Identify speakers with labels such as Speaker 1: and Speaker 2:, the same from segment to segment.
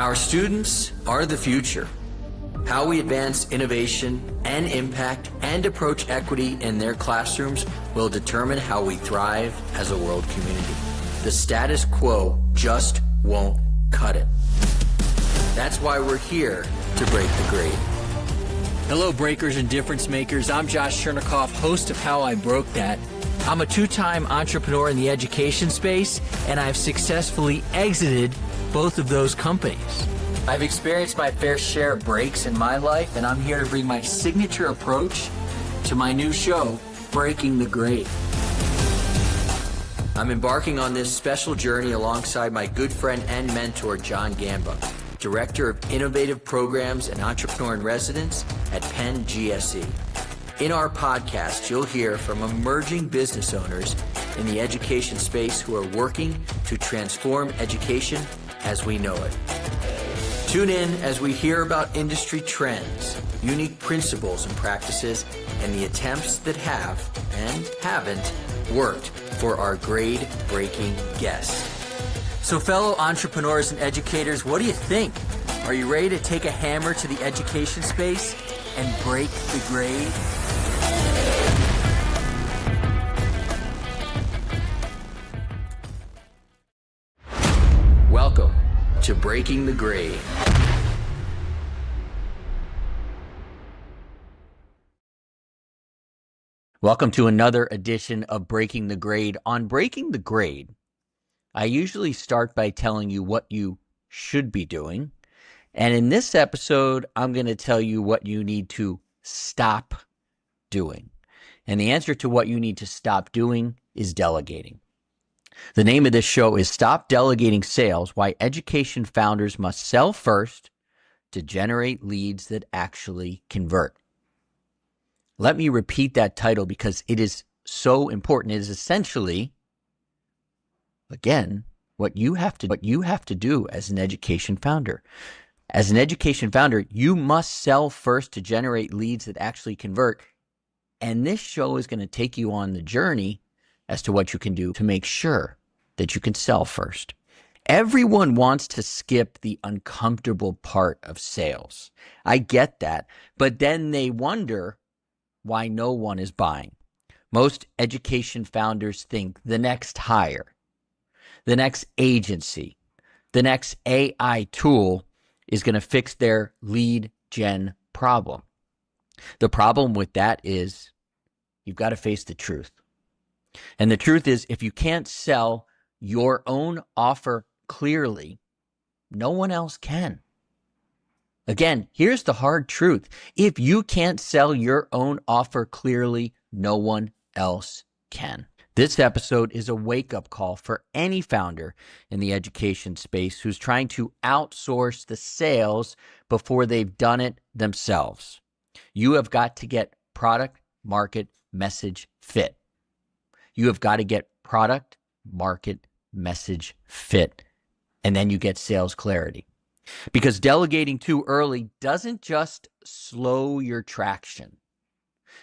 Speaker 1: Our students are the future. How we advance innovation and impact and approach equity in their classrooms will determine how we thrive as a world community. The status quo just won't cut it. That's why we're here to break the grade. Hello, breakers and difference makers. I'm Josh Chernikoff, host of How I Broke That. I'm a two-time entrepreneur in the education space, and I've successfully exited both of those companies. I've experienced my fair share of breaks in my life, and I'm here to bring my signature approach to my new show, Breaking the Grade. I'm embarking on this special journey alongside my good friend and mentor, John Gamba, Director of Innovative Programs and Entrepreneur in Residence at Penn GSE. In our podcast, you'll hear from emerging business owners in the education space who are working to transform education as we know it. Tune in as we hear about industry trends, unique principles and practices, and the attempts that have and haven't worked for our grade-breaking guests. So fellow entrepreneurs and educators, what do you think? Are you ready to take a hammer to the education space and break the grade? Welcome to Breaking the Grade. Welcome to another edition of Breaking the Grade. On Breaking the Grade, I usually start by telling you what you should be doing. And in this episode, I'm going to tell you what you need to stop doing. And the answer to what you need to stop doing is delegating. The name of this show is Stop Delegating Sales: Why Education Founders Must Sell First to Generate Leads That Actually Convert. Let me repeat that title because it is so important. It is essentially, again, what you have to do as an education founder. As an education founder, you must sell first to generate leads that actually convert. And this show is going to take you on the journey as to what you can do to make sure that you can sell first. Everyone wants to skip the uncomfortable part of sales. I get that, but then they wonder why no one is buying. Most education founders think the next hire, the next agency, the next AI tool is going to fix their lead gen problem. The problem with that is you've got to face the truth. And the truth is, if you can't sell your own offer clearly, no one else can. Again, here's the hard truth. If you can't sell your own offer clearly, no one else can. This episode is a wake-up call for any founder in the education space who's trying to outsource the sales before they've done it themselves. You have got to get product, market, message fit. You have got to get product, market, message fit, and then you get sales clarity. Because delegating too early doesn't just slow your traction.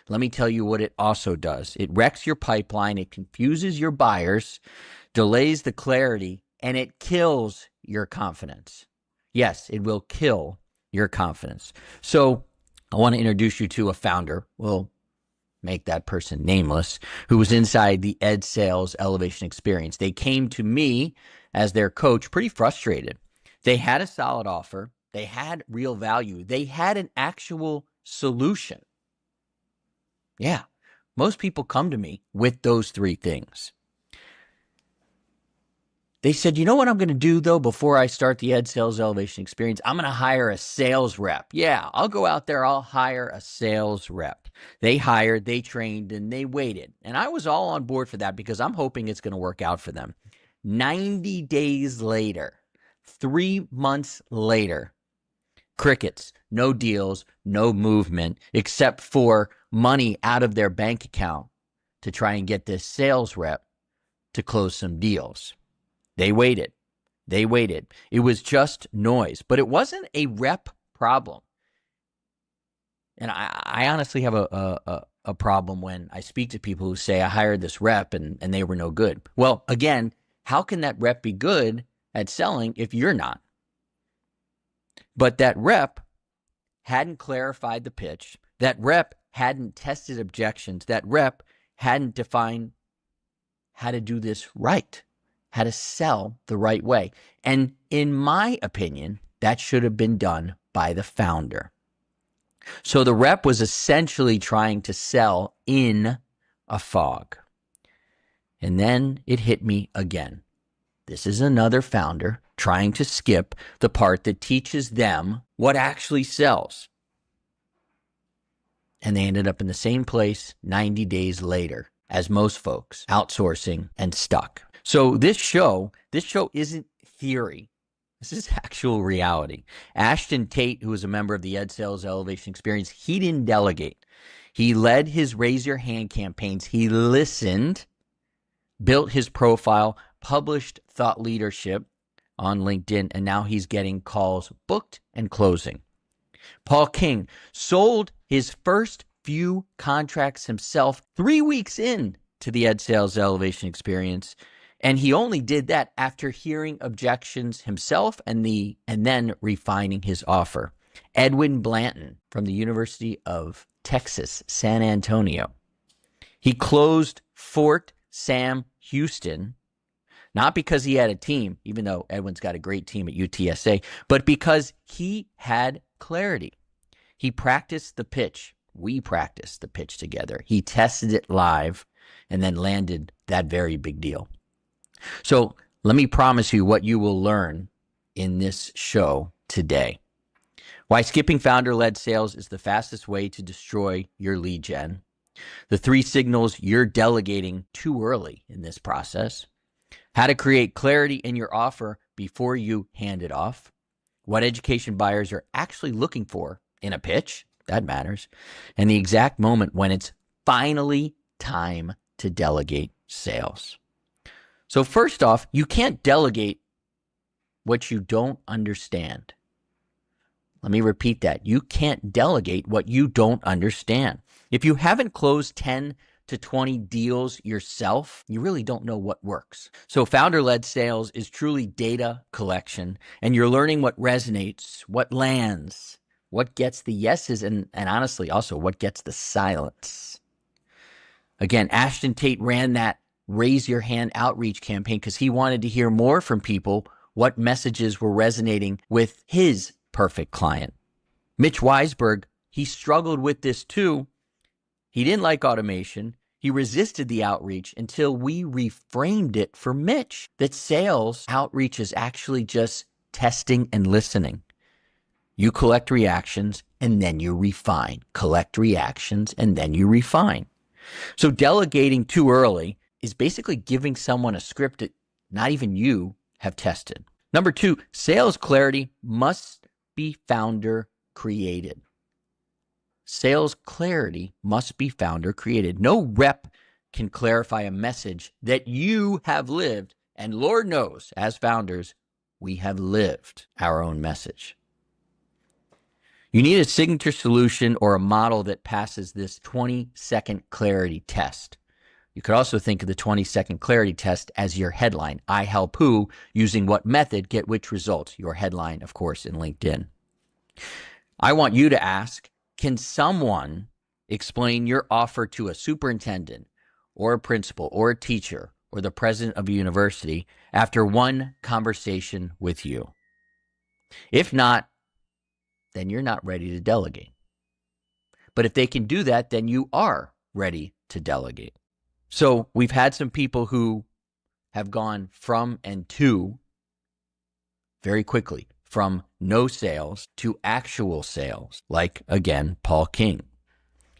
Speaker 1: Let me tell you what it also does. It wrecks your pipeline, it confuses your buyers, delays the clarity, and it kills your confidence. Yes, it will kill your confidence. So I want to introduce you to a founder. We'll make that person nameless, who was inside the Ed Sales Elevation Experience. They came to me as their coach pretty frustrated. They had a solid offer. They had real value. They had an actual solution. Yeah, most people come to me with those three things. They said, you know what I'm going to do, though, before I start the Ed Sales Elevation Experience? I'm going to hire a sales rep. Yeah, I'll go out there. I'll hire a sales rep. They hired, they trained, and they waited. And I was all on board for that because I'm hoping it's going to work out for them. 90 days later, 3 months later, crickets, no deals, no movement, except for money out of their bank account to try and get this sales rep to close some deals. They waited. It was just noise, but it wasn't a rep problem. And I honestly have a problem when I speak to people who say, I hired this rep and they were no good. Well, again, how can that rep be good at selling if you're not? But that rep hadn't clarified the pitch. That rep hadn't tested objections. That rep hadn't defined how to do this right, how to sell the right way. And in my opinion, that should have been done by the founder. So the rep was essentially trying to sell in a fog. And then it hit me again. This is another founder trying to skip the part that teaches them what actually sells. And they ended up in the same place 90 days later as most folks, outsourcing and stuck. So this show isn't theory. This is actual reality. Ashton Tate, who was a member of the Ed Sales Elevation Experience, he didn't delegate. He led his Raise Your Hand campaigns. He listened, built his profile, published thought leadership on LinkedIn, and now he's getting calls booked and closing. Paul King sold his first few contracts himself 3 weeks in to the Ed Sales Elevation Experience, and he only did that after hearing objections himself and then refining his offer. Edwin Blanton from the University of Texas, San Antonio. He closed Fort Sam Houston, not because he had a team, even though Edwin's got a great team at UTSA, but because he had clarity. He practiced the pitch. We practiced the pitch together. He tested it live and then landed that very big deal. So let me promise you what you will learn in this show today. Why skipping founder-led sales is the fastest way to destroy your lead gen. The 3 signals you're delegating too early in this process. How to create clarity in your offer before you hand it off. What education buyers are actually looking for in a pitch, that matters. And the exact moment when it's finally time to delegate sales. So first off, you can't delegate what you don't understand. Let me repeat that. You can't delegate what you don't understand. If you haven't closed 10 to 20 deals yourself, you really don't know what works. So founder-led sales is truly data collection, and you're learning what resonates, what lands, what gets the yeses, and honestly also what gets the silence. Again, Ashton Tate ran that Raise Your Hand outreach campaign because he wanted to hear more from people what messages were resonating with his perfect client. Mitch Weisberg, he struggled with this too. He didn't like automation. He resisted the outreach until we reframed it for Mitch, that sales outreach is actually just testing and listening. You collect reactions and then you refine. Collect reactions and then you refine. So delegating too early is basically giving someone a script that not even you have tested. Number 2, sales clarity must be founder created. Sales clarity must be founder created. No rep can clarify a message that you have lived. And Lord knows, as founders, we have lived our own message. You need a signature solution or a model that passes this 20-second clarity test. You could also think of the 20-second clarity test as your headline. I help who, using what method, get which results. Your headline, of course, in LinkedIn. I want you to ask, can someone explain your offer to a superintendent or a principal or a teacher or the president of a university after one conversation with you? If not, then you're not ready to delegate. But if they can do that, then you are ready to delegate. So we've had some people who have gone from and to very quickly, from no sales to actual sales, like, again, Paul King.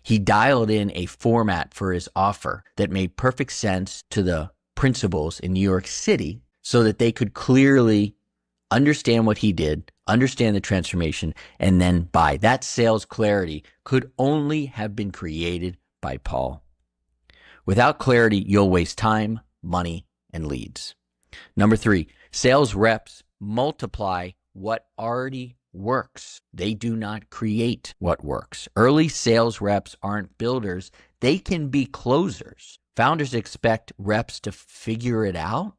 Speaker 1: He dialed in a format for his offer that made perfect sense to the principals in New York City so that they could clearly understand what he did, understand the transformation, and then buy. That sales clarity could only have been created by Paul. Without clarity, you'll waste time, money, and leads. Number 3, sales reps multiply what already works. They do not create what works. Early sales reps aren't builders. They can be closers. Founders expect reps to figure it out,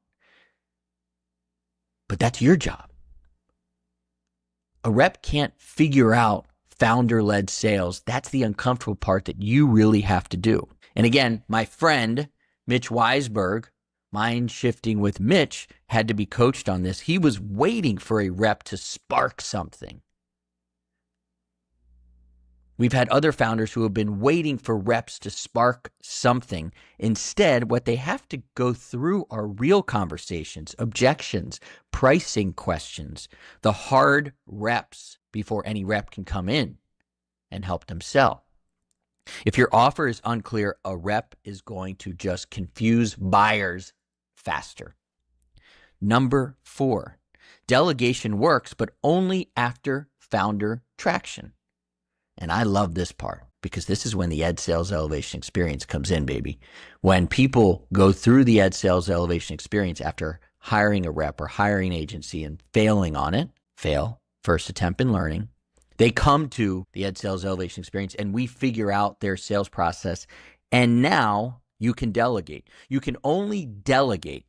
Speaker 1: but that's your job. A rep can't figure out founder-led sales. That's the uncomfortable part that you really have to do. And again, my friend, Mitch Weisberg, Mind Shifting with Mitch, had to be coached on this. He was waiting for a rep to spark something. We've had other founders who have been waiting for reps to spark something. Instead, what they have to go through are real conversations, objections, pricing questions, the hard reps before any rep can come in and help them sell. If your offer is unclear, a rep is going to just confuse buyers faster. Number 4, delegation works, but only after founder traction. And I love this part because this is when the Ed Sales Elevation Experience comes in, baby. When people go through the Ed Sales Elevation Experience after hiring a rep or hiring an agency and failing on it, first attempt in learning, they come to the Ed Sales Elevation Experience and we figure out their sales process. And now you can delegate. You can only delegate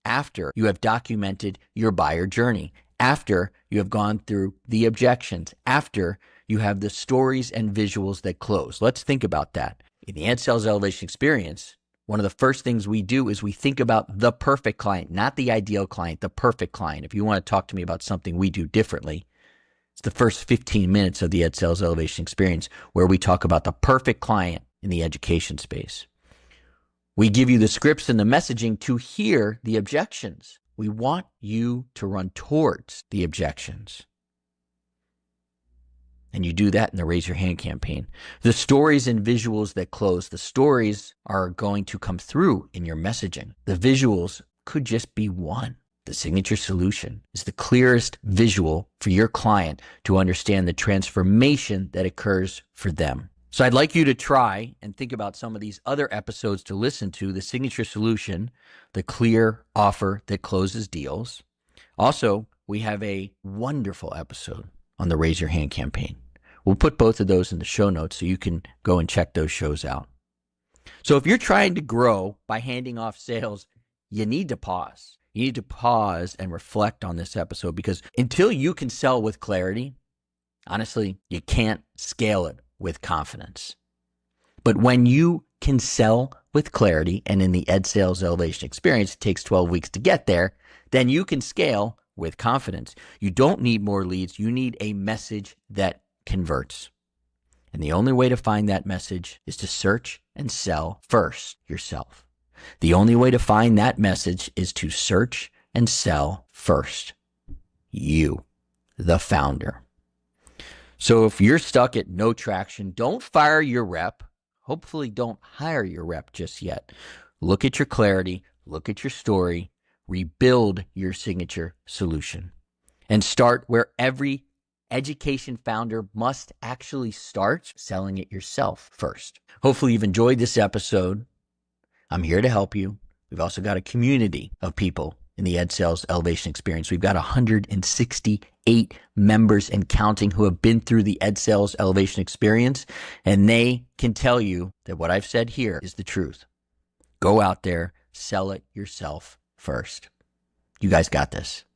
Speaker 1: after you have documented your buyer journey, after you have gone through the objections, after you have the stories and visuals that close. Let's think about that. In the Ed Sales Elevation Experience, one of the first things we do is we think about the perfect client, not the ideal client, the perfect client. If you want to talk to me about something we do differently, it's the first 15 minutes of the Ed Sales Elevation Experience where we talk about the perfect client in the education space. We give you the scripts and the messaging to hear the objections. We want you to run towards the objections. And you do that in the Raise Your Hand campaign. The stories and visuals that close, the stories are going to come through in your messaging. The visuals could just be one. The signature solution is the clearest visual for your client to understand the transformation that occurs for them. So I'd like you to try and think about some of these other episodes to listen to. The signature solution, the clear offer that closes deals. Also, we have a wonderful episode on the Raise Your Hand campaign. We'll put both of those in the show notes so you can go and check those shows out. So if you're trying to grow by handing off sales, you need to pause. You need to pause and reflect on this episode because until you can sell with clarity, honestly, you can't scale it with confidence. But when you can sell with clarity, and in the Ed Sales Elevation Experience, it takes 12 weeks to get there, then you can scale with confidence. You don't need more leads. You need a message that converts. And the only way to find that message is to search and sell first yourself. The only way to find that message is to search and sell first you, the founder. So if you're stuck at no traction, don't fire your rep. Hopefully don't hire your rep just yet. Look at your clarity, look at your story, rebuild your signature solution, and start where every education founder must actually start, selling it yourself first. Hopefully you've enjoyed this episode. I'm here to help you. We've also got a community of people in the Ed Sales Elevation Experience. We've got 168 members and counting who have been through the Ed Sales Elevation Experience, and they can tell you that what I've said here is the truth. Go out there, sell it yourself first. You guys got this.